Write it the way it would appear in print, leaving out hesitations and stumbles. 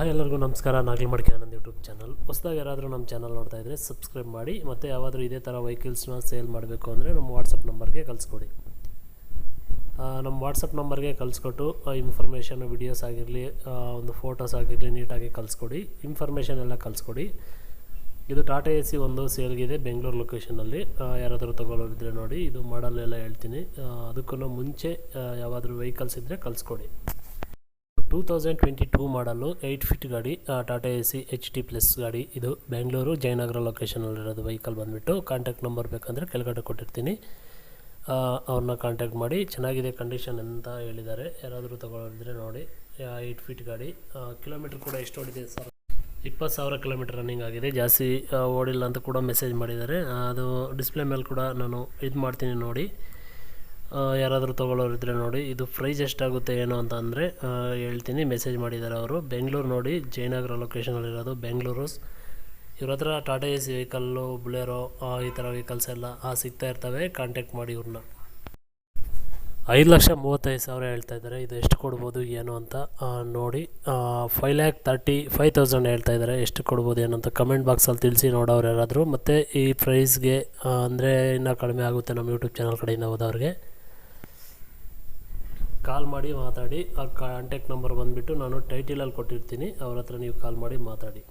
Hi ಎಲ್ಲರಿಗೂ ನಮಸ್ಕಾರ. ನಾಗಲಿ ಮಡಿಕೆ ಆನಂದ್ ಯೂಟ್ಯೂಬ್ ಚಾನಲ್. ಹೊಸದಾಗಿ ಯಾರಾದರೂ ನಮ್ಮ ಚಾನಲ್ ನೋಡ್ತಾ ಇದ್ದರೆ ಸಬ್ಸ್ಕ್ರೈಬ್ ಮಾಡಿ. ಮತ್ತು ಯಾವಾದರೂ ಇದೇ ಥರ ವೆಹಿಕಲ್ಸ್ನ ಸೇಲ್ ಮಾಡಬೇಕು ಅಂದರೆ ನಮ್ಮ ವಾಟ್ಸಪ್ ನಂಬರ್ಗೆ ಕಳಿಸ್ಕೊಡಿ. ನಮ್ಮ ವಾಟ್ಸಪ್ ನಂಬರ್ಗೆ ಕಳಿಸ್ಕೊಟ್ಟು ಇನ್ಫಾರ್ಮೇಷನ್ ವಿಡಿಯೋಸ್ ಆಗಿರಲಿ, ಒಂದು ಫೋಟೋಸ್ ಆಗಿರಲಿ ನೀಟಾಗಿ ಕಳಿಸ್ಕೊಡಿ. ಇನ್ಫಾರ್ಮೇಷನ್ ಎಲ್ಲ ಕಳಿಸ್ಕೊಡಿ. ಇದು ಟಾಟಾ AC ಒಂದು ಸೇಲ್ಗಿದೆ ಬೆಂಗಳೂರು ಲೊಕೇಶನಲ್ಲಿ. ಯಾರಾದರೂ ತೊಗೊಳ್ಳೋರಿದ್ದರೆ ನೋಡಿ. ಇದು ಮಾಡಲ್ ಎಲ್ಲ ಹೇಳ್ತೀನಿ. ಅದಕ್ಕೂ ಮುಂಚೆ ಯಾವಾದರೂ ವೆಹಿಕಲ್ಸ್ ಇದ್ದರೆ ಕಳಿಸ್ಕೊಡಿ. 2022 ಮಾಡಲು 8 ಫೀಟ್ ಗಾಡಿ, ಟಾಟಾ AC HT ಪ್ಲಸ್ ಗಾಡಿ. ಇದು ಬೆಂಗಳೂರು ಜಯನಗರ ಲೊಕೇಶನಲ್ಲಿರೋದು. ವೆಹಿಕಲ್ ಬಂದುಬಿಟ್ಟು ಕಾಂಟ್ಯಾಕ್ಟ್ ನಂಬರ್ ಬೇಕಂದರೆ ಕೆಳಗಡೆ ಕೊಟ್ಟಿರ್ತೀನಿ, ಅವ್ರನ್ನ ಕಾಂಟ್ಯಾಕ್ಟ್ ಮಾಡಿ. ಚೆನ್ನಾಗಿದೆ ಕಂಡೀಷನ್ ಅಂತ ಹೇಳಿದ್ದಾರೆ. ಯಾರಾದರೂ ತೊಗೊಳ್ಳೋರಿದ್ರೆ ನೋಡಿ. 8 ಫೀಟ್ ಗಾಡಿ. ಕಿಲೋಮೀಟ್ರ್ ಕೂಡ ಎಷ್ಟು ಓಡಿದೆ ಸರ್? 20,000 ಕಿಲೋಮೀಟ್ರ್ ರನ್ನಿಂಗ್ ಆಗಿದೆ. ಜಾಸ್ತಿ ಓಡಿಲ್ಲ ಅಂತ ಕೂಡ ಮೆಸೇಜ್ ಮಾಡಿದ್ದಾರೆ. ಅದು ಡಿಸ್ಪ್ಲೇ ಮೇಲೆ ಕೂಡ ನಾನು ಇದು ಮಾಡ್ತೀನಿ ನೋಡಿ. ಯಾರಾದರೂ ತೊಗೊಳ್ಳೋರಿದ್ದರೆ ನೋಡಿ. ಇದು ಪ್ರೈಸ್ ಎಷ್ಟಾಗುತ್ತೆ ಏನು ಅಂತ ಅಂದರೆ ಹೇಳ್ತೀನಿ. ಮೆಸೇಜ್ ಮಾಡಿದ್ದಾರೆ ಅವರು. ಬೆಂಗಳೂರು ನೋಡಿ, ಜಯನಗರ ಲೊಕೇಶನಲ್ಲಿರೋದು ಬೆಂಗಳೂರು. ಇವ್ರ ಹತ್ರ ಟಾಟಾ AC ವೆಹಿಕಲ್ಲು, ಬುಲೆರೋ ಈ ಥರ ವೆಹಿಕಲ್ಸ್ ಎಲ್ಲ ಸಿಗ್ತಾ ಇರ್ತವೆ. ಕಾಂಟ್ಯಾಕ್ಟ್ ಮಾಡಿ ಇವ್ರನ್ನ. 5,35,000 ಹೇಳ್ತಾ ಇದ್ದಾರೆ. ಇದು ಎಷ್ಟು ಕೊಡ್ಬೋದು ಏನು ಅಂತ ನೋಡಿ. 5,35,000 ಹೇಳ್ತಾ ಇದ್ದಾರೆ. ಎಷ್ಟು ಕೊಡ್ಬೋದು ಏನು ಅಂತ ಕಮೆಂಟ್ ಬಾಕ್ಸಲ್ಲಿ ತಿಳಿಸಿ ನೋಡೋರು ಯಾರಾದರೂ. ಮತ್ತು ಈ ಪ್ರೈಸ್ಗೆ ಅಂದರೆ ಇನ್ನೂ ಕಡಿಮೆ ಆಗುತ್ತೆ ನಮ್ಮ ಯೂಟ್ಯೂಬ್ ಚಾನಲ್ ಕಡೆಯಿಂದ ಹೋದವ್ರಿಗೆ. ಕಾಲ್ ಮಾಡಿ ಮಾತಾಡಿ. ಆ ಕಾಂಟ್ಯಾಕ್ಟ್ ನಂಬರ್ ಬಂದುಬಿಟ್ಟು ನಾನು ಟೈಟಲಲ್ಲಿ ಕೊಟ್ಟಿರ್ತೀನಿ. ಅವ್ರ ಹತ್ರ ನೀವು ಕಾಲ್ ಮಾಡಿ ಮಾತಾಡಿ.